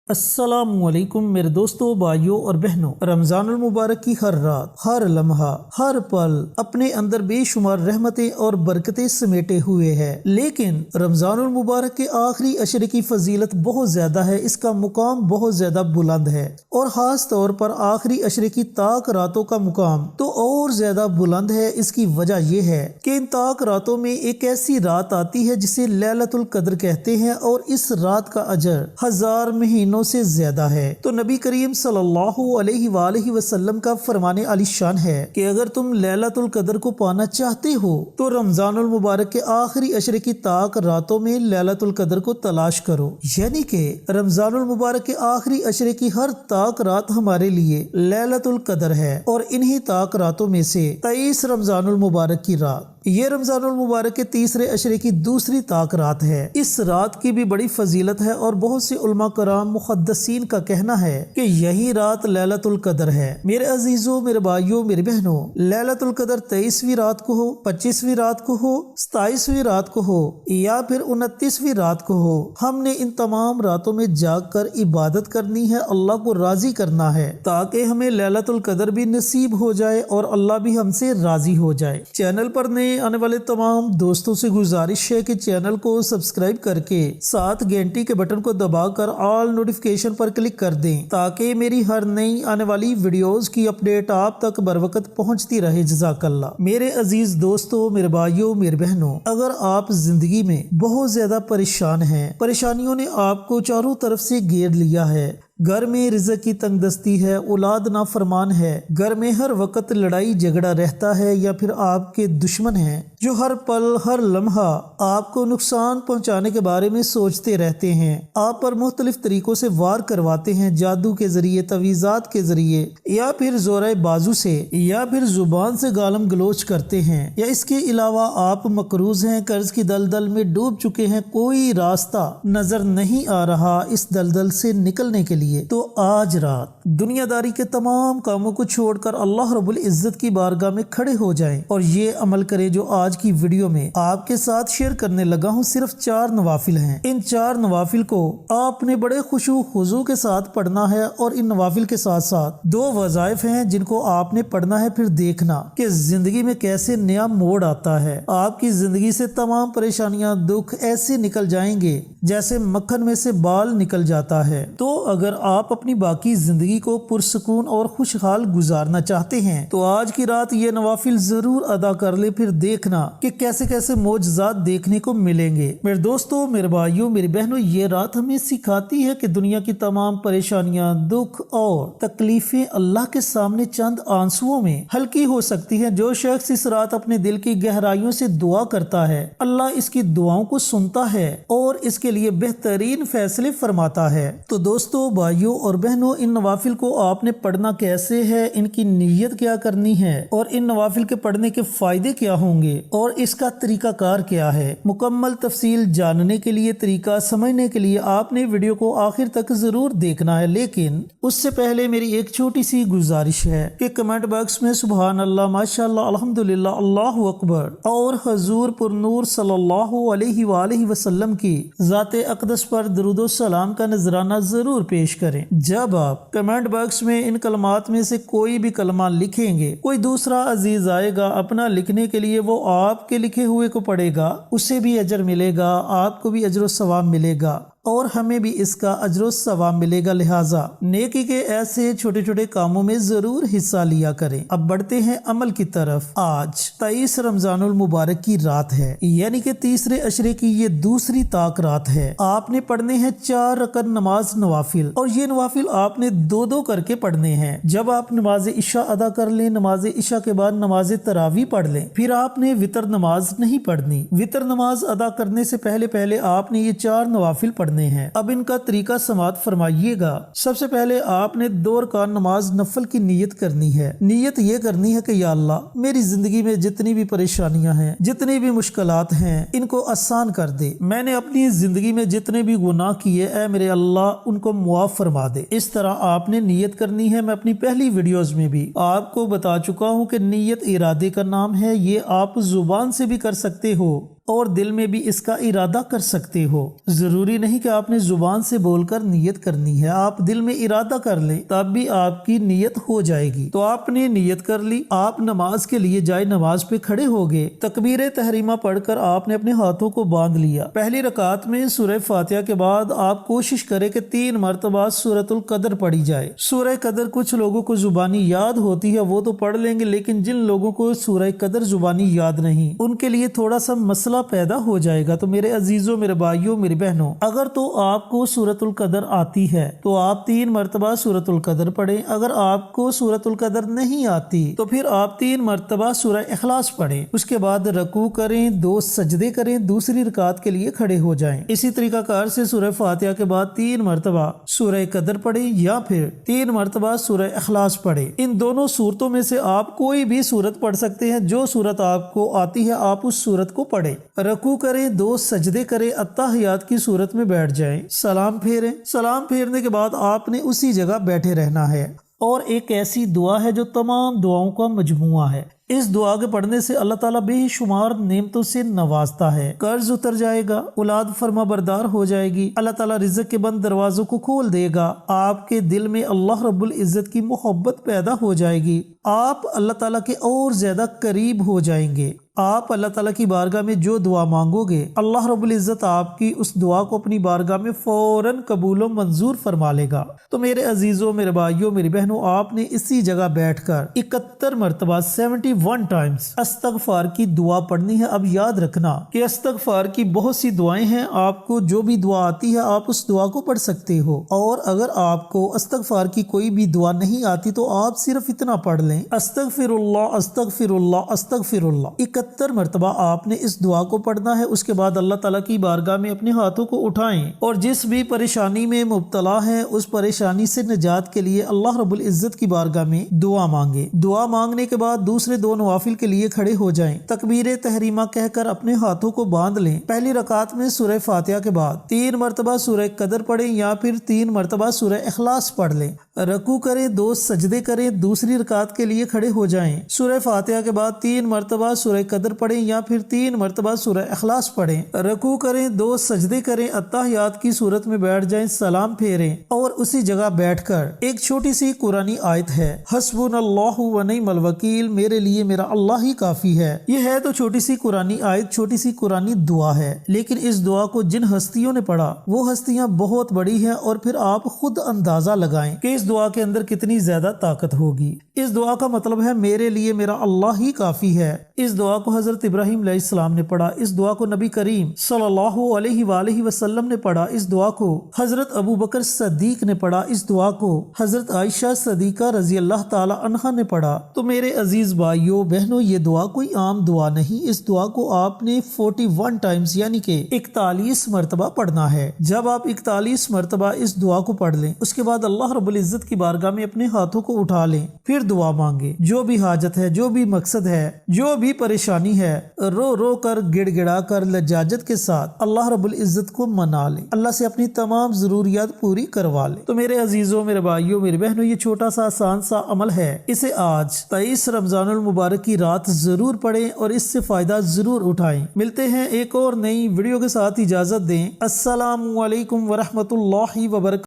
السلام علیکم میرے دوستوں، بھائیوں اور بہنوں۔ رمضان المبارک کی ہر رات، ہر لمحہ، ہر پل اپنے اندر بے شمار رحمتیں اور برکتیں سمیٹے ہوئے ہے، لیکن رمضان المبارک کے آخری عشرے کی فضیلت بہت زیادہ ہے، اس کا مقام بہت زیادہ بلند ہے، اور خاص طور پر آخری عشرے کی طاق راتوں کا مقام تو اور زیادہ بلند ہے۔ اس کی وجہ یہ ہے کہ ان طاق راتوں میں ایک ایسی رات آتی ہے جسے لیلۃ القدر کہتے ہیں، اور اس رات کا اجر 1000 مہینوں سے زیادہ ہے۔ تو نبی کریم صلی اللہ علیہ وآلہ وسلم کا فرمان علی شان ہے کہ اگر تم لیلۃ القدر کو پانا چاہتے ہو تو رمضان المبارک کے آخری عشرے کی طاق راتوں میں لیلۃ القدر کو تلاش کرو، یعنی کہ رمضان المبارک کے آخری عشرے کی ہر طاق رات ہمارے لیے لیلۃ القدر ہے، اور انہی طاق راتوں میں سے 23 رمضان المبارک کی رات یہ رمضان المبارک کے تیسرے عشرے کی دوسری طاق رات ہے۔ اس رات کی بھی بڑی فضیلت ہے، اور بہت سے علماء کرام محدثین کا کہنا ہے کہ یہی رات لیلۃ القدر ہے۔ میرے عزیزوں، میرے بھائیوں، میرے بہنوں، لیلۃ القدر 23ویں رات کو ہو، 25ویں رات کو ہو، 27ویں رات کو ہو یا پھر 29ویں رات کو ہو، ہم نے ان تمام راتوں میں جاگ کر عبادت کرنی ہے، اللہ کو راضی کرنا ہے، تاکہ ہمیں لیلۃ القدر بھی نصیب ہو جائے اور اللہ بھی ہم سے راضی ہو جائے۔ چینل پر نئے آنے والے تمام دوستوں سے گزارش ہے کہ چینل کو سبسکرائب کر کے ساتھ گھنٹی کے بٹن کو دبا کر آل نوٹیفیکیشن پر کلک کر دیں، تاکہ میری ہر نئی آنے والی ویڈیوز کی اپڈیٹ آپ تک بروقت پہنچتی رہے۔ جزاک اللہ۔ میرے عزیز دوستوں، میرے بھائیوں، میرے بہنوں، اگر آپ زندگی میں بہت زیادہ پریشان ہیں، پریشانیوں نے آپ کو چاروں طرف سے گھیر لیا ہے، گھر میں رزق کی تنگ دستی ہے، اولاد نافرمان ہے، گھر میں ہر وقت لڑائی جھگڑا رہتا ہے، یا پھر آپ کے دشمن ہیں جو ہر پل ہر لمحہ آپ کو نقصان پہنچانے کے بارے میں سوچتے رہتے ہیں، آپ پر مختلف طریقوں سے وار کرواتے ہیں، جادو کے ذریعے، تویزات کے ذریعے، یا پھر زورۂ بازو سے، یا پھر زبان سے گالم گلوچ کرتے ہیں، یا اس کے علاوہ آپ مقروض ہیں، قرض کی دلدل میں ڈوب چکے ہیں، کوئی راستہ نظر نہیں آ رہا اس دلدل سے نکلنے کے لیے، تو آج رات دنیا داری کے تمام کاموں کو چھوڑ کر اللہ رب العزت کی بارگاہ میں کھڑے ہو جائیں اور یہ عمل کریں جو آج کی ویڈیو میں آپ کے ساتھ شیئر کرنے لگا ہوں۔ صرف 4 نوافل ہیں، ان 4 نوافل کو آپ نے بڑے خشوع خضوع کے ساتھ پڑھنا ہے، اور ان نوافل کے ساتھ ساتھ 2 وظائف ہیں جن کو آپ نے پڑھنا ہے، پھر دیکھنا کہ زندگی میں کیسے نیا موڑ آتا ہے، آپ کی زندگی سے تمام پریشانیاں، دکھ ایسے نکل جائیں گے جیسے مکھن میں سے بال نکل جاتا ہے۔ تو اگر آپ اپنی باقی زندگی کو پرسکون اور خوشحال گزارنا چاہتے ہیں تو آج کی رات یہ نوافل ضرور ادا کر لیں، پھر دیکھنا کہ کیسے کیسے معجزات دیکھنے کو ملیں گے۔ میرے دوستوں، میرے بھائیوں، میری بہنوں، یہ رات ہمیں سکھاتی ہے کہ دنیا کی تمام پریشانیاں، دکھ اور تکلیفیں اللہ کے سامنے چند آنسوؤں میں ہلکی ہو سکتی ہیں۔ جو شخص اس رات اپنے دل کی گہرائیوں سے دعا کرتا ہے، اللہ اس کی دعاؤں کو سنتا ہے اور اس کے لیے بہترین فیصلے فرماتا ہے۔ تو دوستوں، بھائیوں اور بہنوں، ان نوافل کو آپ نے پڑھنا کیسے ہے، ان کی نیت کیا کرنی ہے، اور ان نوافل کے پڑھنے کے فائدے کیا ہوں گے، اور اس کا طریقہ کار کیا ہے، مکمل تفصیل جاننے کے لیے، طریقہ سمجھنے کے لیے آپ نے ویڈیو کو آخر تک ضرور دیکھنا ہے۔ لیکن اس سے پہلے میری ایک چھوٹی سی گزارش ہے کہ کمنٹ باکس میں سبحان اللہ، ماشاءاللہ، الحمدللہ، اللہ اکبر اور حضور پر نور صلی اللہ علیہ وآلہ وسلم کی ذات اقدس پر درود و سلام کا نذرانہ ضرور پیش کریں۔ جب آپ کمنٹ باکس میں ان کلمات میں سے کوئی بھی کلمہ لکھیں گے، کوئی دوسرا عزیز آئے گا اپنا لکھنے کے لیے، وہ آپ کے لکھے ہوئے کو پڑھے گا، اسے بھی اجر ملے گا، آپ کو بھی اجر و ثواب ملے گا، اور ہمیں بھی اس کا اجر و ثواب ملے گا۔ لہٰذا نیکی کے ایسے چھوٹے چھوٹے کاموں میں ضرور حصہ لیا کریں۔ اب بڑھتے ہیں عمل کی طرف۔ آج 23 رمضان المبارک کی رات ہے، یعنی کہ تیسرے عشرے کی یہ دوسری طاق رات ہے۔ آپ نے پڑھنے ہیں 4 رکعت نماز نوافل، اور یہ نوافل آپ نے 2 کر کے پڑھنے ہیں۔ جب آپ نماز عشاء ادا کر لیں، نماز عشاء کے بعد نماز تراویح پڑھ لیں، پھر آپ نے وتر نماز نہیں پڑھنی۔ وتر نماز ادا کرنے سے پہلے آپ نے یہ 4 نوافل پڑھنے ہیں۔ اب ان کا طریقہ سماعت فرمائیے گا۔ سب سے پہلے آپ نے 2 رکعت نماز نفل کی نیت کرنی ہے۔ نیت یہ کرنی ہے کہ یا اللہ، میری زندگی میں جتنی بھی پریشانیاں ہیں، جتنی بھی مشکلات ہیں، ان کو آسان کر دے۔ میں نے اپنی زندگی میں جتنے بھی گناہ کیے، اے میرے اللہ، ان کو معاف فرما دے۔ اس طرح آپ نے نیت کرنی ہے۔ میں اپنی پہلی ویڈیوز میں بھی آپ کو بتا چکا ہوں کہ نیت ارادے کا نام ہے، یہ آپ زبان سے بھی کر سکتے ہو اور دل میں بھی اس کا ارادہ کر سکتے ہو۔ ضروری نہیں کہ آپ نے زبان سے بول کر نیت کرنی ہے، آپ دل میں ارادہ کر لیں تب بھی آپ کی نیت ہو جائے گی۔ تو آپ نے نیت کر لی، آپ نماز کے لیے جائے نماز پہ کھڑے ہو گئے، تکبیر تحریمہ پڑھ کر آپ نے اپنے ہاتھوں کو باندھ لیا۔ پہلی رکعت میں سورہ فاتحہ کے بعد آپ کوشش کریں کہ 3 مرتبہ سورۃ القدر پڑھی جائے۔ سورہ قدر کچھ لوگوں کو زبانی یاد ہوتی ہے، وہ تو پڑھ لیں گے، لیکن جن لوگوں کو سورہ قدر زبانی یاد نہیں، ان کے لیے تھوڑا سا مسئلہ پیدا ہو جائے گا۔ تو میرے عزیزوں، میرے بھائیوں، میری بہنوں، اگر تو آپ کو سورۃ القدر آتی ہے تو آپ 3 مرتبہ سورۃ القدر پڑھیں۔ اگر آپ کو سورۃ القدر نہیں آتی تو پھر آپ 3 مرتبہ سورہ اخلاص پڑھیں، اس کے بعد رکوع کریں، 2 سجدے کریں، دوسری رکعت کے لیے کھڑے ہو جائیں۔ اسی طریقہ کار سے سورہ فاتحہ کے بعد 3 مرتبہ سورہ قدر پڑھیں یا پھر 3 مرتبہ سورہ اخلاص پڑھیں۔ ان دونوں صورتوں میں سے آپ کوئی بھی صورت پڑھ سکتے ہیں، جو صورت آپ کو آتی ہے آپ اس صورت کو پڑھیں۔ رکوع کریں، 2 سجدے کریں، اتحیات کی صورت میں بیٹھ جائیں، سلام پھیریں۔ سلام پھیرنے کے بعد آپ نے اسی جگہ بیٹھے رہنا ہے، اور ایک ایسی دعا ہے جو تمام دعاؤں کا مجموعہ ہے۔ اس دعا کے پڑھنے سے اللہ تعالیٰ بے شمار نعمتوں سے نوازتا ہے، قرض اتر جائے گا، اولاد فرما بردار ہو جائے گی، اللہ تعالیٰ رزق کے بند دروازوں کو کھول دے گا، آپ کے دل میں اللہ رب العزت کی محبت پیدا ہو جائے گی، آپ اللہ تعالیٰ کے اور زیادہ قریب ہو جائیں گے۔ آپ اللہ تعالیٰ کی بارگاہ میں جو دعا مانگو گے، اللہ رب العزت آپ کی اس دعا کو اپنی بارگاہ میں فوراً قبول و منظور فرما لے گا۔ تو میرے عزیزوں، میرے بھائیوں، میری بہنوں، آپ نے اسی جگہ بیٹھ کر 71 مرتبہ 71 ٹائمز استغفار کی دعا پڑھنی ہے۔ اب یاد رکھنا کہ استغفار کی بہت سی دعائیں ہیں، آپ کو جو بھی دعا آتی ہے آپ اس دعا کو پڑھ سکتے ہو، اور اگر آپ کو استغفار کی کوئی بھی دعا نہیں آتی تو آپ صرف اتنا پڑھ لیں، استغفر اللہ استغفر اللہ استغفر اللہ۔ 71 مرتبہ آپ نے اس دعا کو پڑھنا ہے۔ اس کے بعد اللہ تعالیٰ کی بارگاہ میں اپنے ہاتھوں کو اٹھائیں اور جس بھی پریشانی میں مبتلا ہے اس پریشانی سے نجات کے لیے اللہ رب العزت کی بارگاہ میں دعا مانگیں۔ دعا مانگنے کے بعد دوسرے 2 نوافل کے لیے کھڑے ہو جائیں، تکبیر تحریمہ کہہ کر اپنے ہاتھوں کو باندھ لیں۔ پہلی رکعت میں سورہ فاتحہ کے بعد 3 مرتبہ سورہ قدر پڑھیں یا پھر 3 مرتبہ سورہ اخلاص پڑھ لیں، رکوع کریں، 2 سجدے کریں، دوسری رکعت کے لیے کھڑے ہو جائیں، سورہ فاتحہ کے بعد 3 مرتبہ سورہ قدر پڑھیں یا پھر 3 مرتبہ سورہ اخلاص پڑھیں، رکوع کریں، 2 سجدے کریں، اتحیات کی صورت میں بیٹھ جائیں، سلام پھیریں، اور اسی جگہ بیٹھ کر ایک چھوٹی سی قرآنی آیت ہے، حسبنا اللہ و نعم الوکیل، میرے لیے میرا اللہ ہی کافی ہے۔ یہ ہے تو چھوٹی سی قرآنی آیت، چھوٹی سی قرآنی دعا ہے، لیکن اس دعا کو جن ہستیوں نے پڑھا وہ ہستیاں بہت بڑی ہیں، اور پھر آپ خود اندازہ لگائیں کہ اس دعا کے اندر کتنی زیادہ طاقت ہوگی۔ اس دعا کا مطلب ہے میرے لیے میرا اللہ ہی کافی ہے۔ اس دعا کو حضرت ابراہیم علیہ السلام نے پڑھا، اس دعا کو نبی کریم صلی اللہ علیہ وآلہ وسلم نے پڑھا، اس دعا کو حضرت ابو بکر صدیق نے پڑھا، اس دعا کو حضرت عائشہ صدیقہ رضی اللہ تعالی عنہا نے پڑھا۔ تو میرے عزیز بھائیوں بہنوں، یہ دعا کوئی عام دعا نہیں، اس دعا کو آپ نے 41 ٹائمز یعنی کہ 41 مرتبہ پڑھنا ہے۔ جب آپ 41 مرتبہ اس دعا کو پڑھ لیں، اس کے بعد اللہ رب العزت کی بارگاہ میں اپنے ہاتھوں کو اٹھا لیں، پھر دعا مانگیں، جو بھی حاجت ہے، جو بھی مقصد ہے، جو بھی پریشانی ہے، رو رو کر گڑ گڑا کر لجاجت کے ساتھ اللہ رب العزت کو منا لیں، اللہ سے اپنی تمام ضروریات پوری کروا لیں۔ تو میرے عزیزوں، میرے بھائیوں، میرے بہنوں، یہ چھوٹا سا آسان سا عمل ہے، اسے آج 23 رمضان المبارک کی رات ضرور پڑھیں اور اس سے فائدہ ضرور اٹھائیں۔ ملتے ہیں ایک اور نئی ویڈیو کے ساتھ، اجازت دیں، السلام علیکم ورحمۃ اللہ وبرکاتہ۔